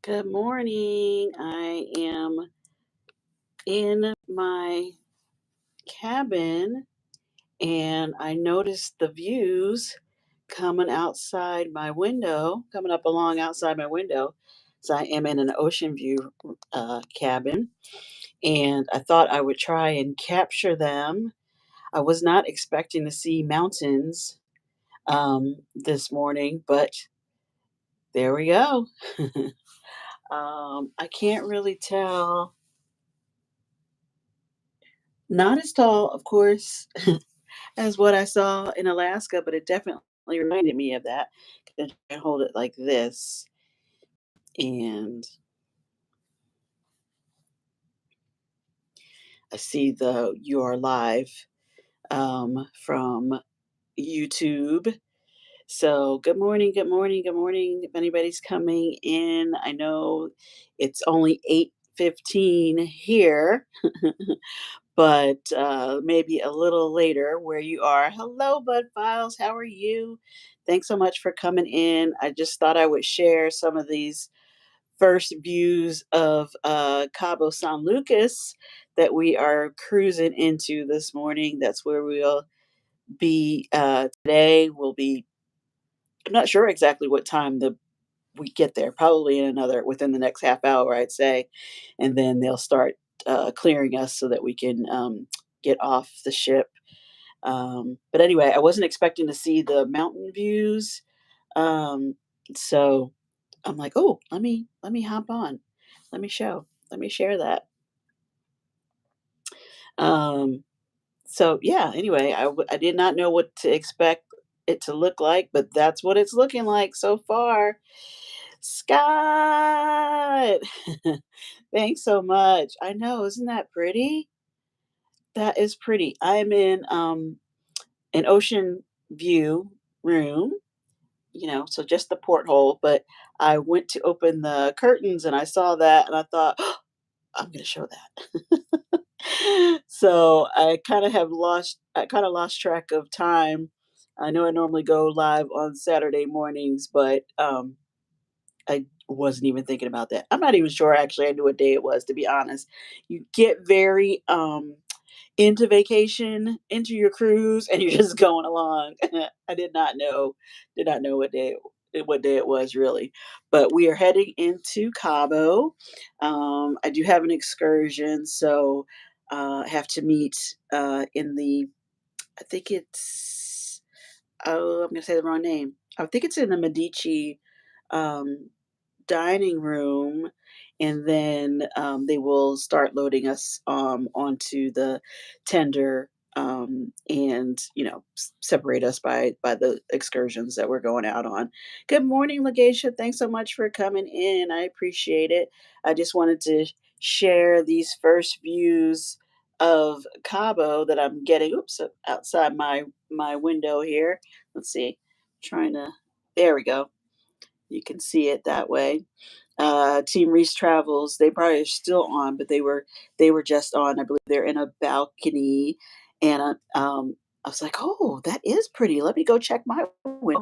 Good morning. I am in my cabin and I noticed the views coming outside my window, coming up along outside my window. So I am in an ocean view cabin and I thought I would try and capture them. I was not expecting to see mountains this morning, but there we go. I can't really tell. Not as tall, of course, as what I saw in Alaska, but it definitely reminded me of that. I hold it like this, and I see the "You Are Live" from YouTube. So, good morning, good morning, good morning. If anybody's coming in, I know it's only 8:15 here, but maybe a little later where you are. Hello, Bud Files. How are you? Thanks so much for coming in. I just thought I would share some of these first views of Cabo San Lucas that we are cruising into this morning. That's where we'll be today. We'll be, I'm not sure exactly what time we get there, probably in another, within the next half hour, I'd say. And then they'll start clearing us so that we can get off the ship. But anyway, I wasn't expecting to see the mountain views. Um, so I'm like, oh, let me hop on. Let me share that. Um, so yeah, anyway, I did not know what to expect it to look like, but that's what it's looking like so far. Scott, thanks so much. I know, isn't that pretty? That is pretty. I'm in an ocean view room, so just the porthole, but I went to open the curtains and I saw that and I thought, "Oh, I'm going to show that." So I kind of lost track of time. I know I normally go live on Saturday mornings, but I wasn't even thinking about that. I'm not even sure actually I knew what day it was, to be honest. You get very into vacation, into your cruise, and you're just going along. I did not know what day it was really. But we are heading into Cabo. I do have an excursion, so I have to meet in the. I think it's. Oh, I'm gonna say the wrong name. I think it's in the Medici um, dining room, and then they will start loading us onto the tender, and separate us by the excursions that we're going out on. Good morning, Legacia. Thanks so much for coming in. I appreciate it. I just wanted to share these first views of Cabo that I'm getting. Oops, outside my window here. Let's see. Trying to. There we go. You can see it that way. Team Reese Travels, they probably are still on, but they were just on. I believe they're in a balcony, and I was like, "Oh, that is pretty. Let me go check my window."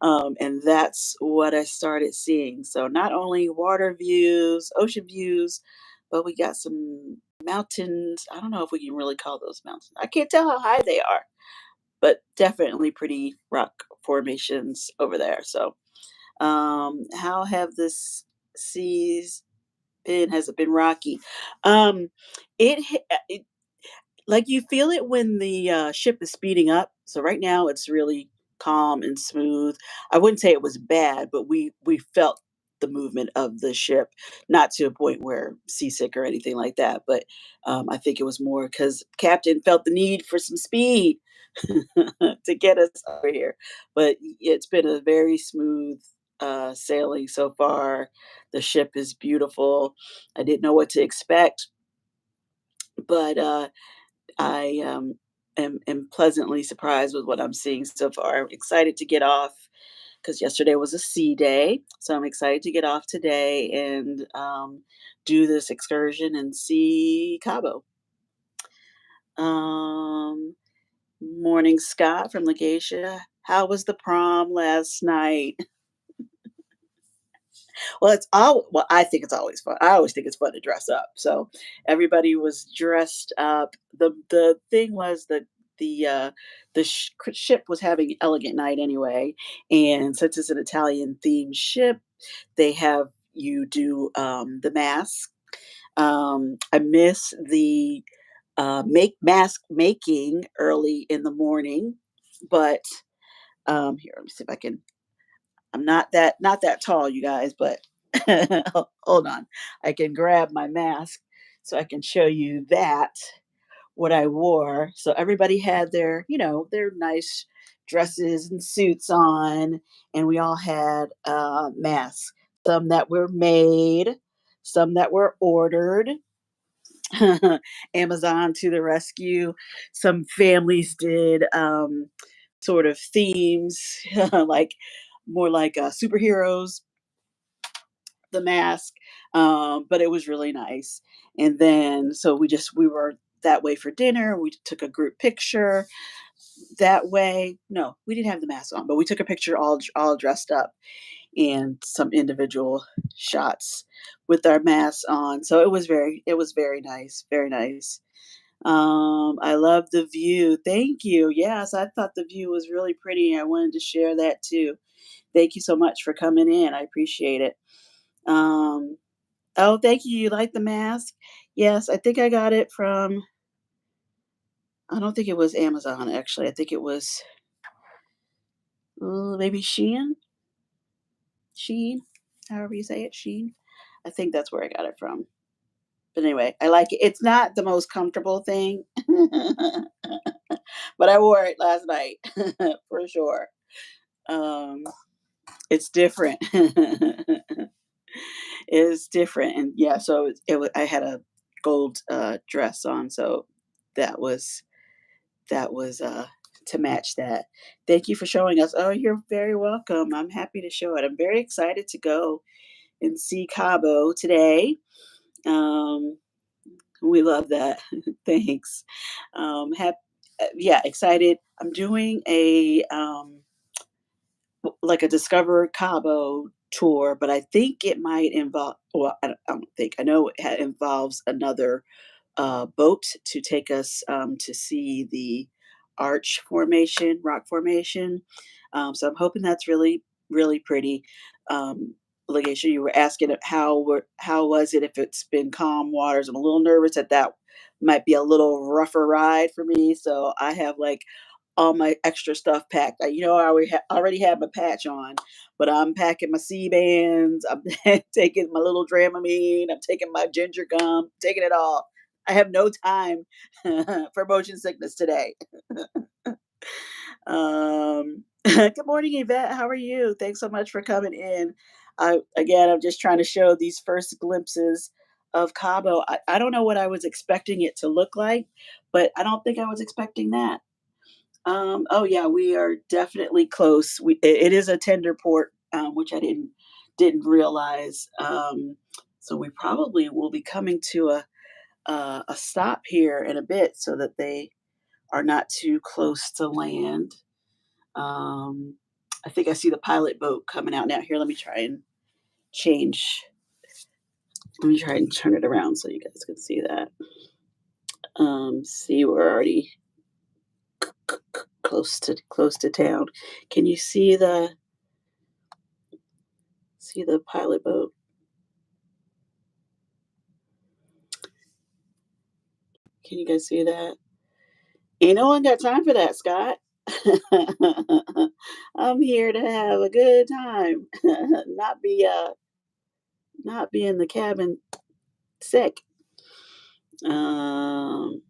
And that's what I started seeing. So not only water views, ocean views, but we got some mountains. I don't know if we can really call those mountains. I can't tell how high they are, but definitely pretty rock formations over there. So how have this seas been? Has it been rocky? Um, it like you feel it when the ship is speeding up. So right now it's really calm and smooth. I wouldn't say it was bad, but we felt the movement of the ship, not to a point where seasick or anything like that. But I think it was more because Captain felt the need for some speed to get us over here. But it's been a very smooth sailing so far. The ship is beautiful. I didn't know what to expect, but I am pleasantly surprised with what I'm seeing so far. I'm excited to get off because yesterday was a sea day. So I'm excited to get off today and do this excursion and see Cabo. Um, Morning, Scott from Legacia. How was the prom last night? Well, I think it's always fun. I always think it's fun to dress up. So everybody was dressed up. The thing was that the ship was having elegant night anyway, and since it's an Italian themed ship, they have you do the mask. I miss the make mask making early in the morning, but here, let me see if I can. I'm not that tall, you guys, but hold on. I can grab my mask so I can show you that what I wore. So everybody had their nice dresses and suits on, and we all had masks. Some that were made, some that were ordered. Amazon to the rescue. Some families did sort of themes, like more like superheroes, the mask. But it was really nice. And then so we were that way for dinner. We took a group picture that way. No, we didn't have the mask on, but we took a picture all dressed up and some individual shots with our masks on. So it was very nice, very nice. I love the view. Thank you. Yes, I thought the view was really pretty. I wanted to share that too. Thank you so much for coming in. I appreciate it. Um, oh, thank you. You like the mask? Yes, I think I got it from, I don't think it was Amazon actually. I think it was maybe Sheen, however you say it, Sheen. I think that's where I got it from. But anyway, I like it. It's not the most comfortable thing, but I wore it last night for sure. Um, it's different. It's different, and yeah, so I had a gold dress on, so that was that was to match that. Thank you for showing us. Oh, you're very welcome. I'm happy to show it. I'm very excited to go and see Cabo today. Um, we love that. Thanks. Yeah, excited. I'm doing like a Discover Cabo tour, but I think it might involve. Well, I don't think I know it involves another boat to take us to see the arch formation, rock formation. So I'm hoping that's really, really pretty. Um, Legacia, you were asking how was it if it's been calm waters? I'm a little nervous that might be a little rougher ride for me. So I have like all my extra stuff packed. I already have my patch on, but I'm packing my sea bands. I'm taking my little Dramamine. I'm taking my ginger gum. Taking it all. I have no time for motion sickness today. Good morning, Yvette. How are you? Thanks so much for coming in. I'm just trying to show these first glimpses of Cabo. I don't know what I was expecting it to look like, but I don't think I was expecting that. Oh yeah, we are definitely close. It is a tender port, which I didn't realize. So we probably will be coming to a stop here in a bit, so that they are not too close to land. Um, I think I see the pilot boat coming out now. Here, let me try and change. Let me try and turn it around so you guys can see that. See, we're already close to town. Can you see the pilot boat? Can you guys see that? Ain't no one got time for that, Scott. I'm here to have a good time, not be in the cabin sick. Um,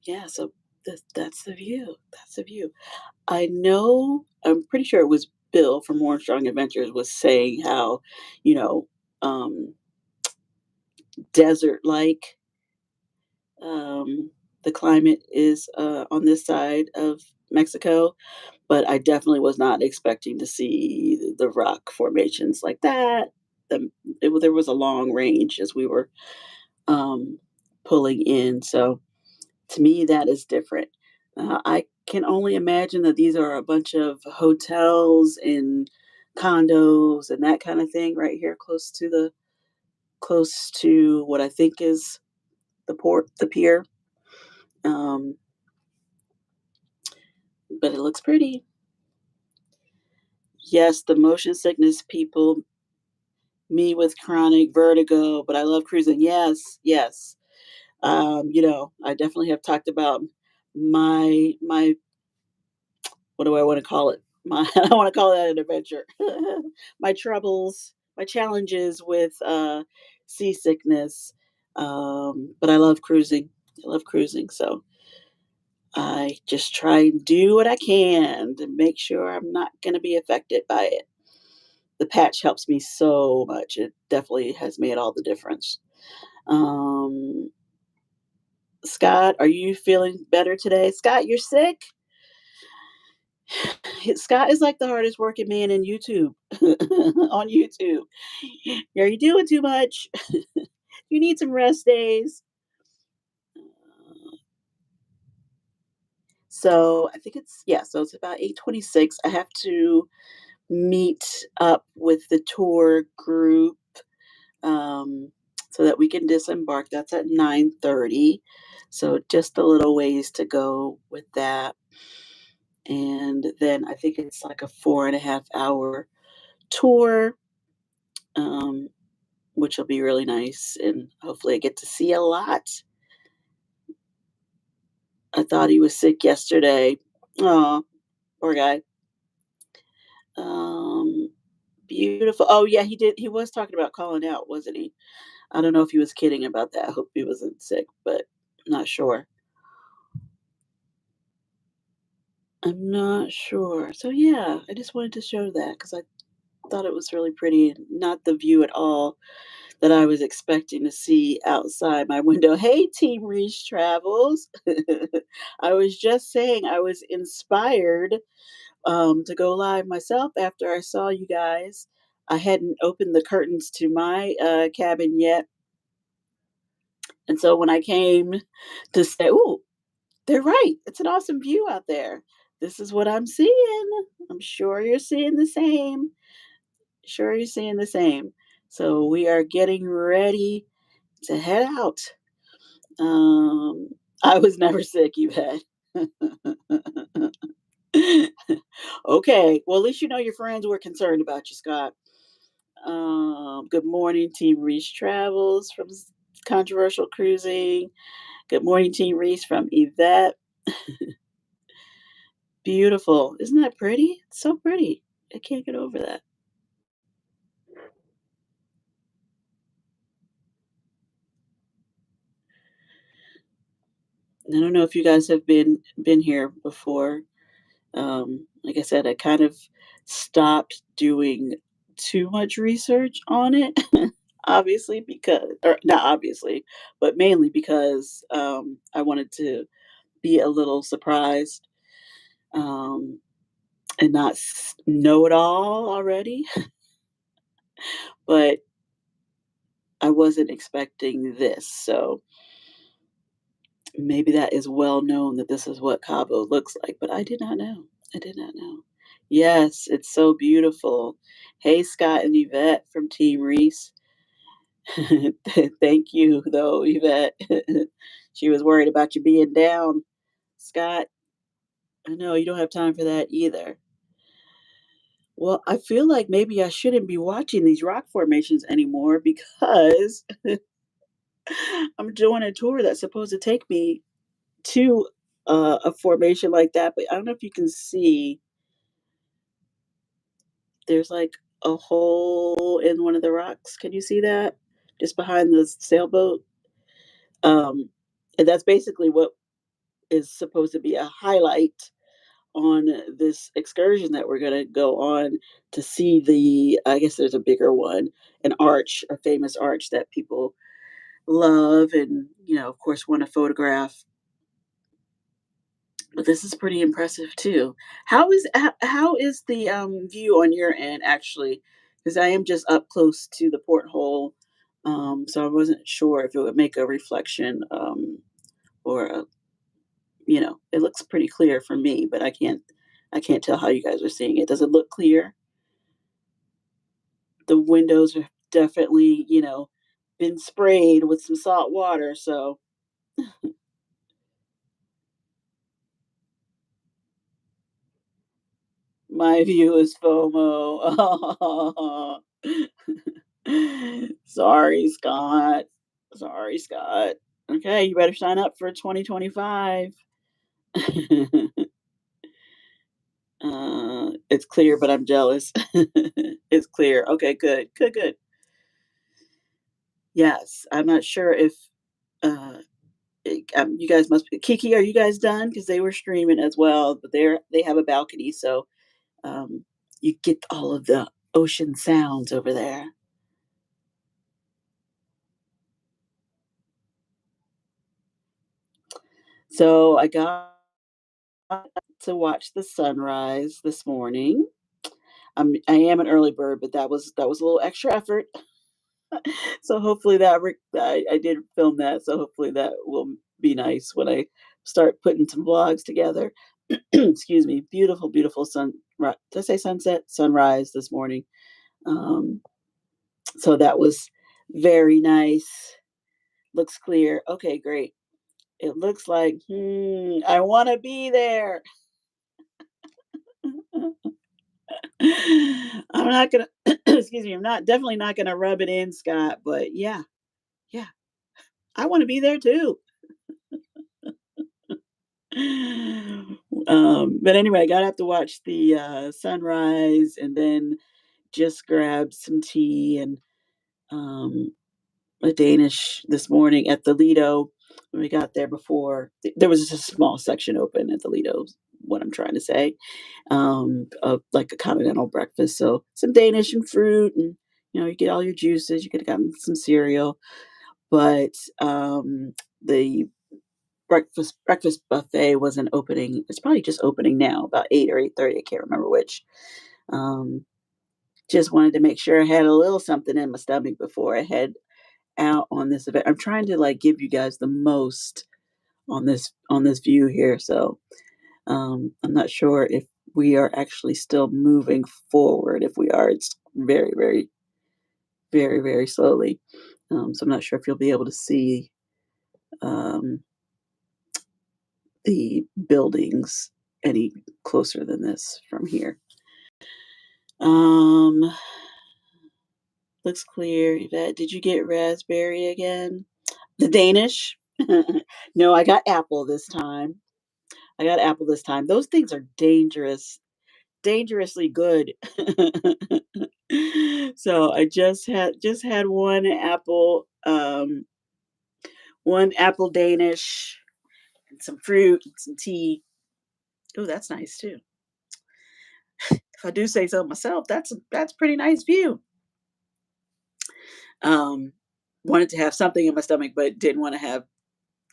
yeah, so that's the view. That's the view. I'm pretty sure it was Bill from More Strong Adventures was saying how, you know, desert like the climate is on this side of Mexico, but I definitely was not expecting to see the rock formations like that. The, there was a long range as we were um, pulling in. So to me, that is different. I can only imagine that these are a bunch of hotels and condos and that kind of thing right here close to what I think is the pier. Um, but it looks pretty. Yes, the motion sickness people, me with chronic vertigo, but I love cruising. Yes, yes. I definitely have talked about my what do I want to call it? My I don't want to call that an adventure. My troubles, my challenges with seasickness. But I love cruising. I love cruising. So I just try and do what I can to make sure I'm not going to be affected by it. The patch helps me so much. It definitely has made all the difference. Um, Scott, are you feeling better today? Scott, you're sick? Scott is like the hardest working man in YouTube on YouTube. Are you doing too much? You need some rest days. So I think so it's about 8:26. I have to meet up with the tour group um, so that we can disembark. That's at 9:30. So just a little ways to go with that. And then I think it's like a 4.5 hour tour, um, which will be really nice. And hopefully I get to see a lot. I thought he was sick yesterday. Oh, poor guy. Um, Beautiful. Oh, yeah, he did. He was talking about calling out, wasn't he? I don't know if he was kidding about that. I hope he wasn't sick, but I'm not sure. I'm not sure. So, yeah, I just wanted to show that because I thought it was really pretty and not the view at all that I was expecting to see outside my window. Hey, Team Reach Travels. I was just saying I was inspired to go live myself after I saw you guys. I hadn't opened the curtains to my cabin yet. And so when I came to say, "Ooh, they're right. It's an awesome view out there. This is what I'm seeing. I'm sure you're seeing the same. Sure you're seeing the same." So we are getting ready to head out. Um, I was never sick, you bet. Okay. Well, at least you know your friends were concerned about you, Scott. Good morning, Team Reese Travels from Controversial Cruising. Good morning, Team Reese from Yvette. Beautiful. Isn't that pretty? It's so pretty. I can't get over that. I don't know if you guys have been here before. Like I said, I kind of stopped doing too much research on it, obviously because, or not obviously, but mainly because I wanted to be a little surprised um, and not know it all already. But I wasn't expecting this, so maybe that is well known that this is what Cabo looks like, but I did not know. I did not know. Yes, it's so beautiful. Hey, Scott and Yvette from Team Reese. Thank you, though, Yvette. She was worried about you being down. Scott, I know you don't have time for that either. Well, I feel like maybe I shouldn't be watching these rock formations anymore because I'm doing a tour that's supposed to take me to a formation like that. But I don't know if you can see, there's like a hole in one of the rocks. Can you see that? Just behind the sailboat. Um, and that's basically what is supposed to be a highlight on this excursion that we're going to go on to see I guess there's a bigger one, an arch, a famous arch that people love and, of course, want to photograph. But this is pretty impressive too. How is the view on your end actually? Because I am just up close to the porthole, so I wasn't sure if it would make a reflection or it looks pretty clear for me, but I can't tell how you guys are seeing it. Does it look clear? the windows have definitely, been sprayed with some salt water, so my view is FOMO. Sorry, Scott. Sorry, Scott. Okay, you better sign up for 2025. It's clear, but I'm jealous. It's clear. Okay, good. Good, good. Yes, I'm not sure if you guys must be Kiki, are you guys done? Because they were streaming as well, but they have a balcony, so um, you get all of the ocean sounds over there. So I got to watch the sunrise this morning. I am an early bird, but that was a little extra effort. So hopefully I did film that, so hopefully that will be nice when I start putting some vlogs together. Excuse me. Beautiful, beautiful did I say sunset? Sunrise this morning. Um, so that was very nice. Looks clear. Okay, great. It looks like, I want to be there. I'm not gonna, excuse me. I'm not definitely not gonna rub it in, Scott. But yeah, yeah, I want to be there too. But anyway, I got up to watch the sunrise, and then just grabbed some tea and um, a Danish this morning at the Lido. When we got there before, there was just a small section open at the Lido. What I'm trying to say, of like a continental breakfast. So some Danish and fruit, and you get all your juices. You could have gotten some cereal, but the breakfast buffet wasn't opening. It's probably just opening now, about 8 or 8:30. I can't remember which. Um, just wanted to make sure I had a little something in my stomach before I head out on this event. I'm trying to like give you guys the most on this view here. So I'm not sure if we are actually still moving forward. If we are, it's very, very, very, very slowly. So I'm not sure if you'll be able to see um, the buildings any closer than this from here. Um, looks clear. Yvette, did you get raspberry again? The Danish? No, I got apple this time. I got apple this time. Those things are dangerous, dangerously good. So I just had one apple Danish and some fruit and some tea. Oh, that's nice too. If I do say so myself, that's pretty nice view. Um, wanted to have something in my stomach, but didn't want to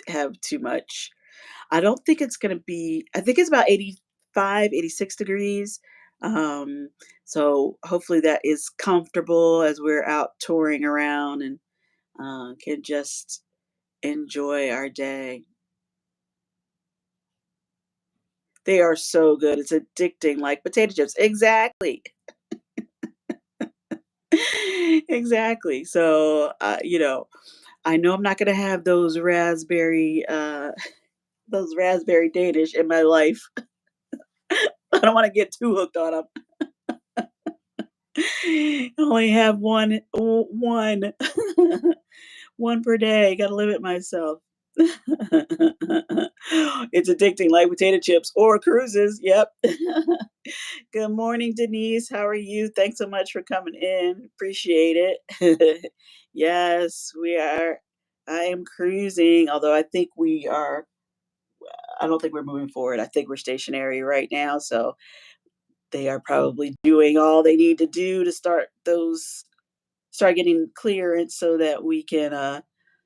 have too much. I don't think it's gonna be. I think it's about 85, 86 degrees. Um, so hopefully that is comfortable as we're out touring around and can just enjoy our day. They are so good. It's addicting, like potato chips. Exactly. Exactly. So, I know I'm not gonna have those raspberry Danish in my life. I don't wanna get too hooked on them. Only have one. One per day, gotta limit myself. It's addicting like potato chips or cruises, yep. Good morning, Denise, how are you? Thanks so much for coming in, appreciate it. Yes, we are. I am cruising, although I don't think we're moving forward. I think we're stationary right now, so they are probably doing all they need to do to start getting clearance so that we can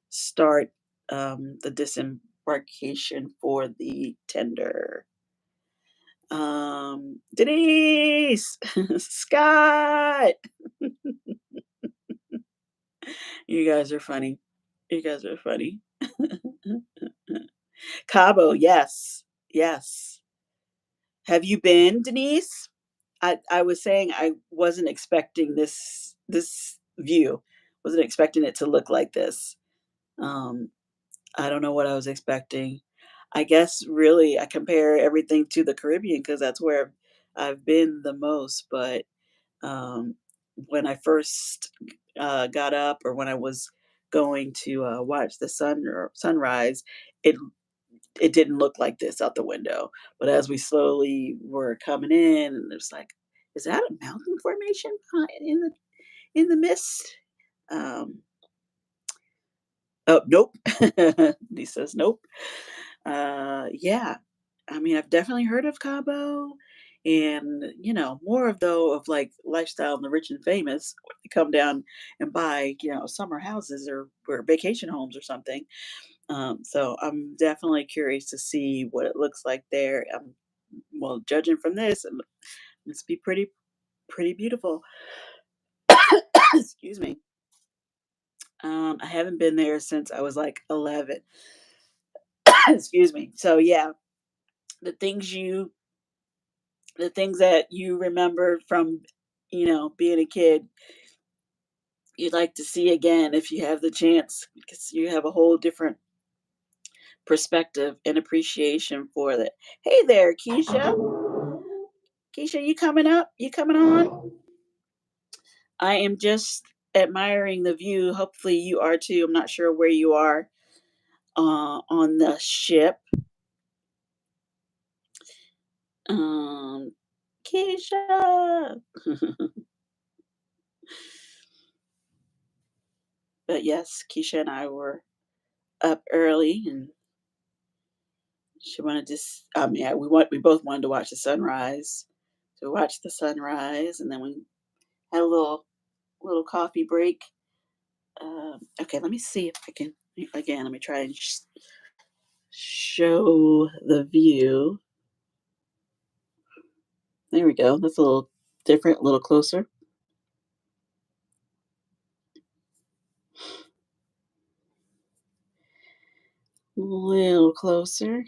start the disembarkation for the tender. Denise, Scott, you guys are funny. You guys are funny. Cabo, yes, yes. Have you been, Denise? I was saying I wasn't expecting this this view. Wasn't expecting it to look like this. Um, I don't know what I was expecting. I guess really I compare everything to the Caribbean because that's where I've been the most. But um, when I first got up, or when I was going to watch the sunrise, it it didn't look like this out the window. But as we slowly were coming in, and it's like, is that a mountain formation in the mist? Um, oh, nope. He says nope. Yeah. I mean, I've definitely heard of Cabo, and more of though of like lifestyle and the rich and famous they come down and buy, summer houses or vacation homes or something. So I'm definitely curious to see what it looks like there. Well, judging from this, it must be pretty beautiful. Excuse me. I haven't been there since I was like 11. Excuse me. So yeah, the things you the things that you remember from, being a kid, you'd like to see again if you have the chance, because you have a whole different perspective and appreciation for that. Hey there, Keisha. Keisha, you coming up? You coming on? I am just admiring the view. Hopefully you are too. I'm not sure where you are on the ship. Um, Keisha. But yes, Keisha and I were up early, and she wanted to. Yeah, we both wanted to watch the sunrise. So we watched the sunrise, and then we had a little coffee break. Okay, let me see if I can. Again, let me try and show the view. There we go. That's a little different, a little closer. A little closer.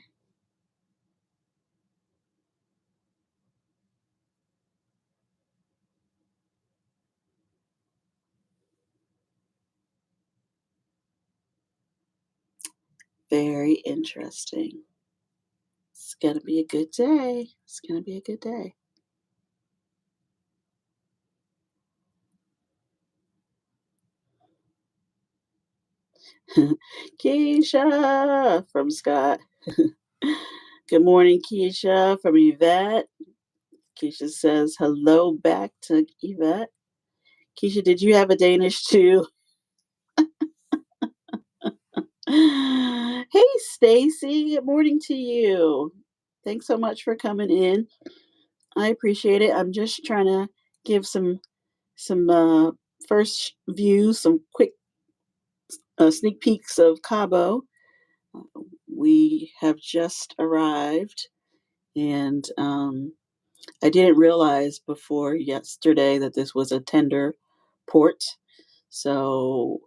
Very interesting. It's gonna be a good day. It's gonna be a good day. Keisha from Scott. Good morning, Keisha from Yvette. Keisha says hello back to Yvette. Keisha, did you have a Danish too? Hey, Stacy. Good morning to you. Thanks so much for coming in. I appreciate it. I'm just trying to give some first views, some quick sneak peeks of Cabo. We have just arrived, and I didn't realize before yesterday that this was a tender port. So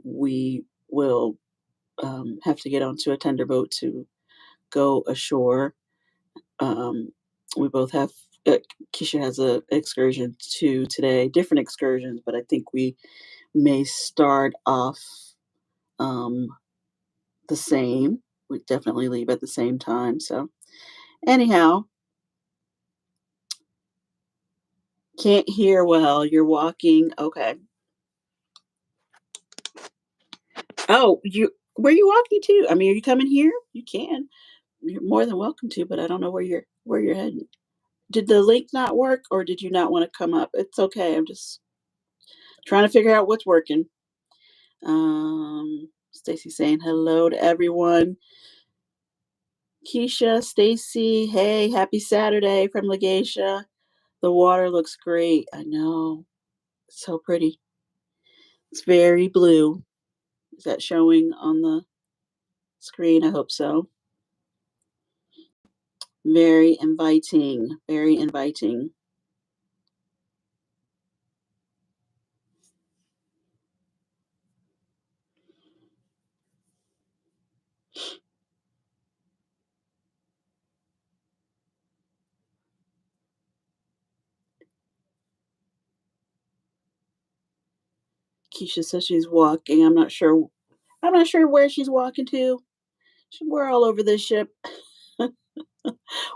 we will have to get onto a tender boat to go ashore. Um, we both have. Keisha has a excursion too today, different excursions, but I think we may start off um, the same. We definitely leave at the same time. So anyhow, can't hear well. You're walking. Okay. Oh, where you walking to? I mean, are you coming here? You can. You're more than welcome to, but I don't know where you're heading. Did the link not work, or did you not want to come up? It's okay. I'm just trying to figure out what's working. Stacy saying hello to everyone. Keisha, Stacy, hey, happy Saturday from Legacia. The water looks great. I know. It's so pretty. It's very blue. Is that showing on the screen? I hope so. Very inviting. Very inviting. Keisha says she's walking. I'm not sure. I'm not sure where she's walking to. We're all over this ship.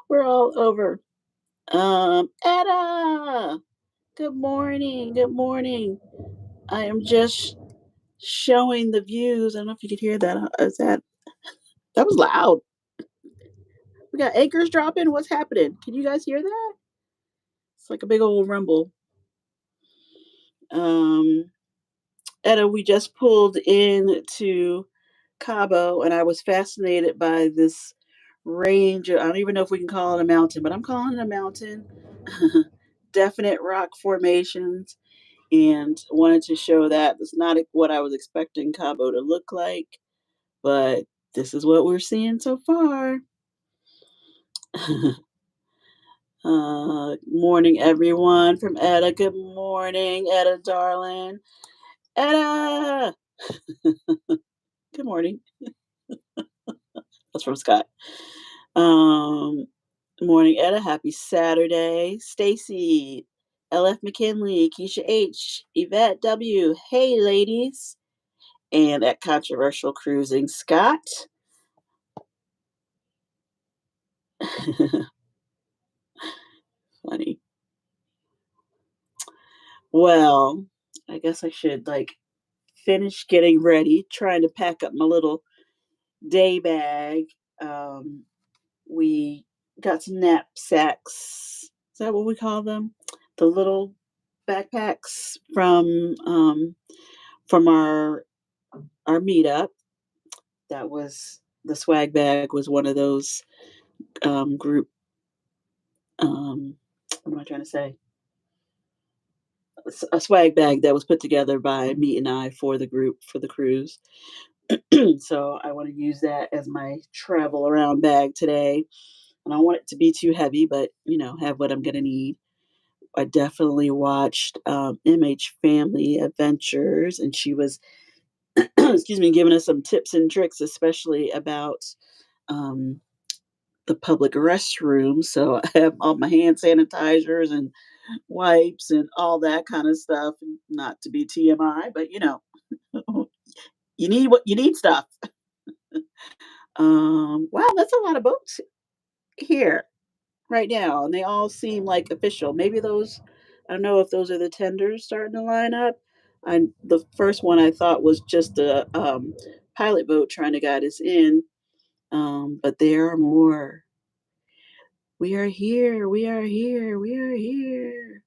We're all over. Etta. Good morning. Good morning. I am just showing the views. I don't know if you could hear that. Is that was loud? We got anchors dropping. What's happening? Can you guys hear that? It's like a big old rumble. Um, Etta, we just pulled into Cabo, and I was fascinated by this range. I don't even know if we can call it a mountain, but I'm calling it a mountain. Definite rock formations, and wanted to show that it's not what I was expecting Cabo to look like, but this is what we're seeing so far. Morning, everyone from Etta. Good morning, Etta, darling. Etta! Good morning. That's from Scott. Um, Morning, Etta. Happy Saturday. Stacy, LF McKinley, Keisha H, Yvette W. Hey, ladies. And at Controversial Cruising, Scott. Funny. Well, I guess I should finish getting ready, trying to pack up my little day bag. Um, we got some knapsacks. Is that what we call them? The little backpacks from our meetup. That was the swag bag was one of those group. What am I trying to say? A swag bag that was put together by me and I for the group for the cruise. So I want to use that as my travel around bag today. I don't want it to be too heavy, but have what I'm gonna need. I definitely watched MH Family Adventures, and she was, excuse me, giving us some tips and tricks, especially about um, the public restrooms. So I have all my hand sanitizers and wipes and all that kind of stuff. Not to be TMI, but you need what you need stuff. Wow, that's a lot of boats here right now, and they all seem like official. Maybe those, I don't know if those are the tenders starting to line up. The first one I thought was just a pilot boat trying to guide us in, but there are more. We are here. We are here. We are here.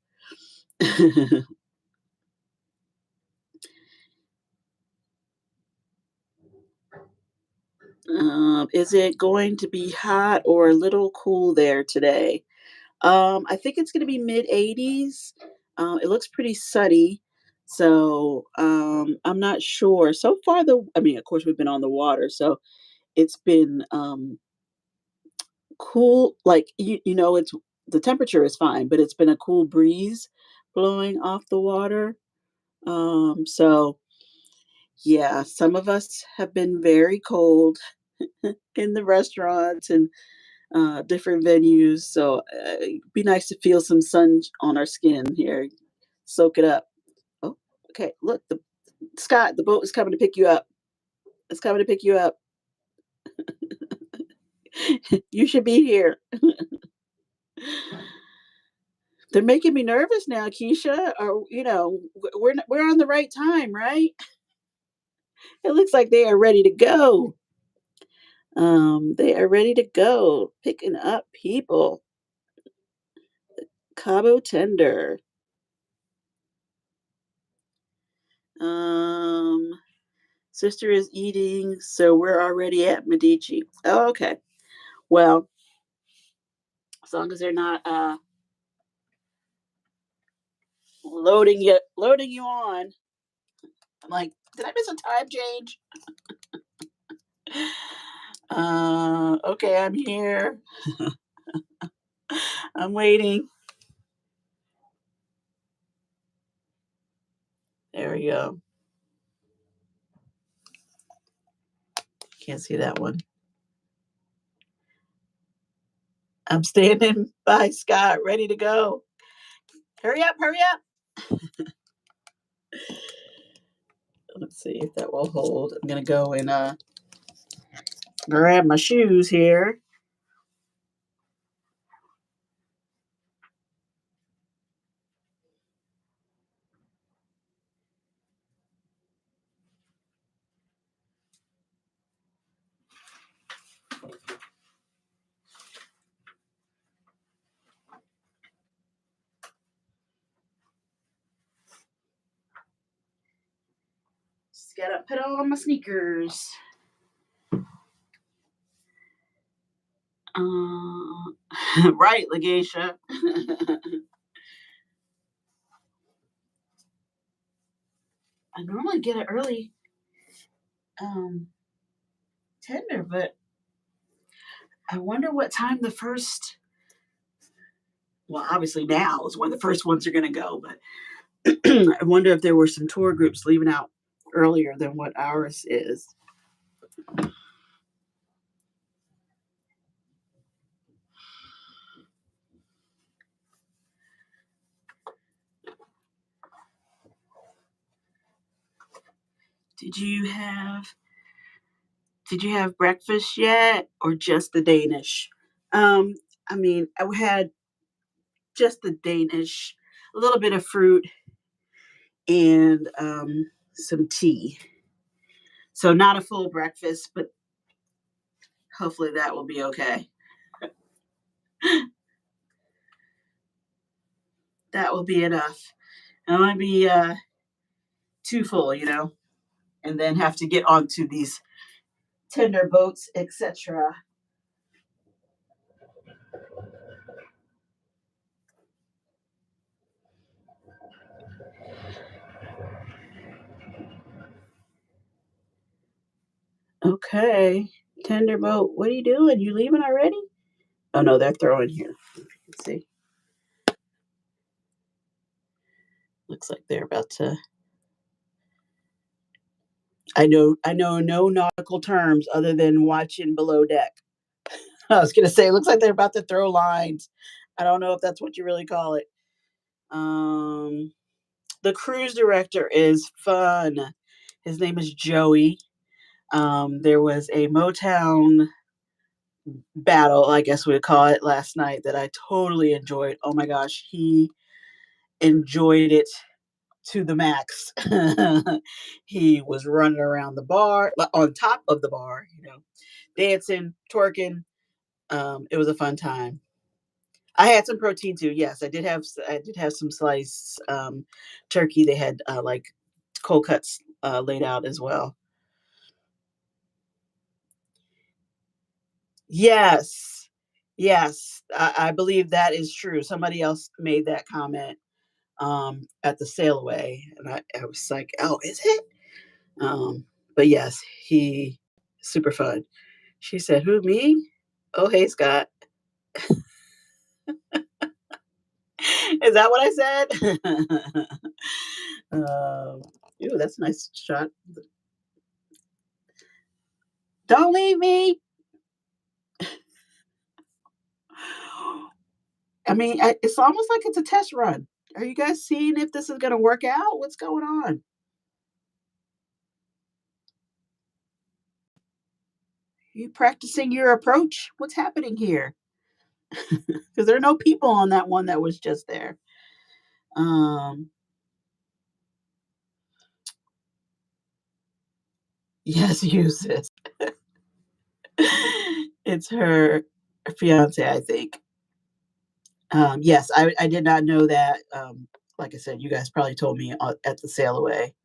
Is it going to be hot or a little cool there today? I think it's gonna be mid-80s. It looks pretty sunny, so, I'm not sure. So far, I mean, of course, we've been on the water, so it's been, cool, it's the temperature is fine, but it's been a cool breeze blowing off the water. So, yeah, some of us have been very cold in the restaurants and different venues. So it'd be nice to feel some sun on our skin here, soak it up. Oh, okay. Look, the Scott, the boat is coming to pick you up. It's coming to pick you up. You should be here. They're making me nervous now, Keisha. Or we're on the right time, right? It looks like they are ready to go. They are ready to go, picking up people. Cabo tender. Um, Sister is eating, so we're already at Medici. Oh, okay. Well, as long as they're not loading you on. I'm like, did I miss a time change? Okay, I'm here. I'm waiting. There we go. Can't see that one. I'm standing by Scott, ready to go. Hurry up, hurry up. Let's see if that will hold. I'm gonna go and grab my shoes here. Just gotta put on my sneakers. Right, Legacia. I normally get an early um, tender, but I wonder what time the first. Well, obviously now is when the first ones are going to go, but I wonder if there were some tour groups leaving out earlier than what ours is. Did you have Did you have breakfast yet, or just the Danish? Um, I mean, I had just the Danish, a little bit of fruit, and some tea. So not a full breakfast, but hopefully that will be okay. That will be enough. I don't want to be too full, and then have to get onto these tender boats, etc. Okay, tender boat. What are you doing? You leaving already? Oh no, they're throwing here. Let's see. Looks like they're about to. I know no nautical terms other than watching below deck. I was gonna say, it looks like they're about to throw lines. I don't know if that's what you really call it. Um, the cruise director is fun. His name is Joey. There was a Motown battle, I guess we'd call it, last night that I totally enjoyed. Oh my gosh, he enjoyed it to the max. He was running around the bar, on top of the bar, dancing, twerking. It was a fun time. I had some protein too. Yes, I did have some sliced turkey. They had like cold cuts laid out as well. Yes, yes, I believe that is true. Somebody else made that comment at the sail away, and I was like, "Oh, is it?" But yes, he super fun. She said, "Who, me?" Oh, hey, Scott. Is that what I said? um, Ooh, that's a nice shot. Don't leave me. I mean, it's almost like it's a test run. Are you guys seeing if this is going to work out? What's going on? You practicing your approach? What's happening here? Because there are no people on that one that was just there. Um, yes, use this. It's her fiance, I think. Yes, I did not know that. Like I said, you guys probably told me at the sail away.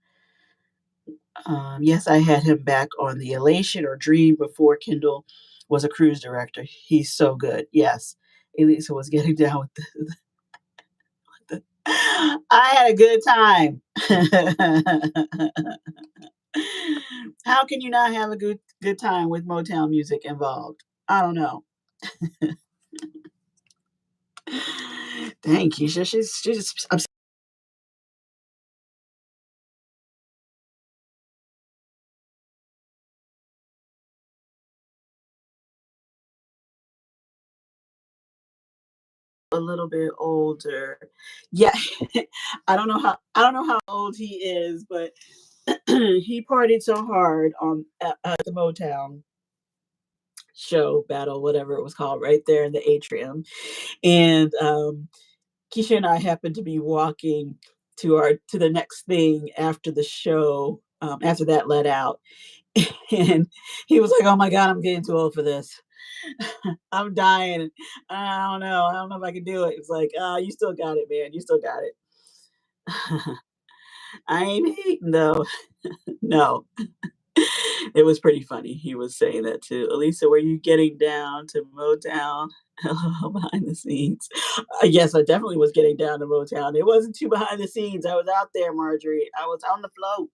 Yes, I had him back on the Elation or Dream before Kendall was a cruise director. He's so good. Yes, Elisa was getting down with the I had a good time. How can you not have a good time with Motown music involved? I don't know. Thank you. She's a little bit older. Yeah, I don't know how old he is, but he partied so hard on at the Motown show battle, whatever it was called, right there in the atrium. And Keisha and I happened to be walking to the next thing after the show, after that let out. And he was like, "Oh my God, I'm getting too old for this. I'm dying. I don't know. I don't know if I can do it." It's like, you still got it, man. You still got it. I ain't hating though. No, it was pretty funny. He was saying that too. Alisa, were you getting down to Motown? Behind the scenes. Yes, I definitely was getting down to Motown. It wasn't too behind the scenes. I was out there, Marjorie. I was on the float.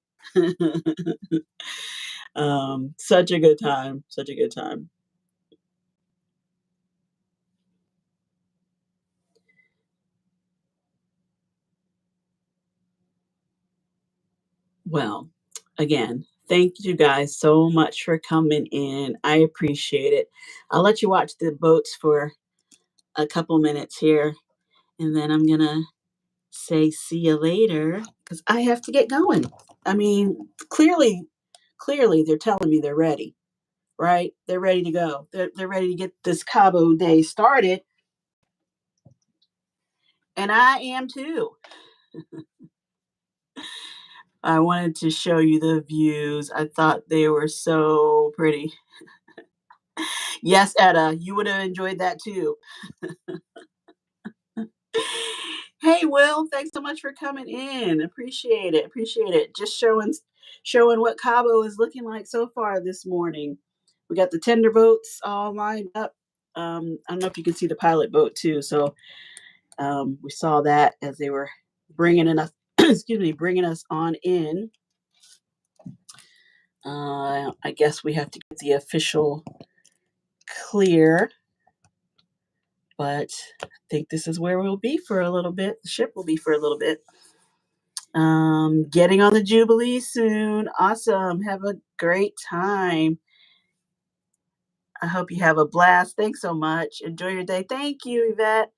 Such a good time. Such a good time. Well, again, thank you guys so much for coming in. I appreciate it. I'll let you watch the boats for a couple minutes here, and then I'm gonna say see you later because I have to get going. I mean, clearly they're telling me they're ready, right? They're ready to go. They're ready to get this Cabo day started, and I am too. I wanted to show you the views. I thought they were so pretty. Yes, Etta, you would have enjoyed that too. Hey, Will, thanks so much for coming in. Appreciate it. Appreciate it. Just showing what Cabo is looking like so far this morning. We got the tender boats all lined up. I don't know if you can see the pilot boat too. So we saw that as they were bringing us, excuse me, bringing us on in. I guess we have to get the official clear, but I think this is where we'll be for a little bit. The ship will be for a little bit. Getting on the Jubilee soon. Awesome. Have a great time. I hope you have a blast. Thanks so much. Enjoy your day. Thank you, Yvette.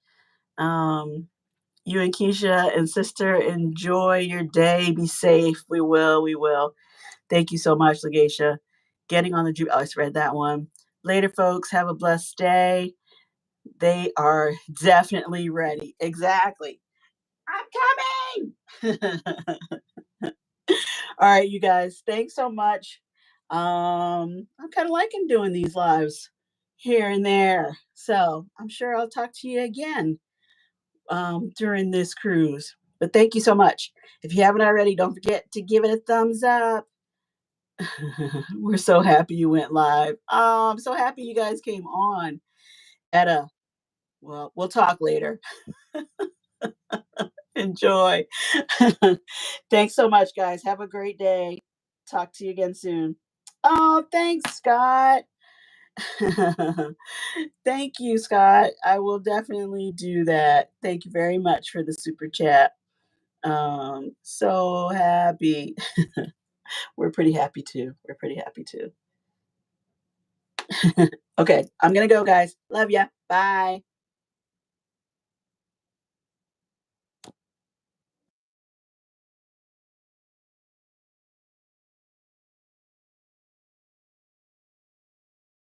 Um, you and Keisha and sister, enjoy your day. Be safe. We will. We will. Thank you so much, Legacia. Getting on the Jubilee. Oh, I just read that one. Later, folks. Have a blessed day. They are definitely ready. Exactly. I'm coming. All right, you guys. Thanks so much. I'm kind of liking doing these lives here and there. So I'm sure I'll talk to you again during this cruise. But thank you so much. If you haven't already, don't forget to give it a thumbs up. We're so happy you went live. I'm so happy you guys came on. Etta, well, we'll talk later. Enjoy. Thanks so much, guys. Have a great day. Talk to you again soon. Oh, thanks, Scott. Thank you, Scott. I will definitely do that. Thank you very much for the super chat. So happy. We're pretty happy too. We're pretty happy too. Okay, I'm gonna go, guys. Love ya. Bye.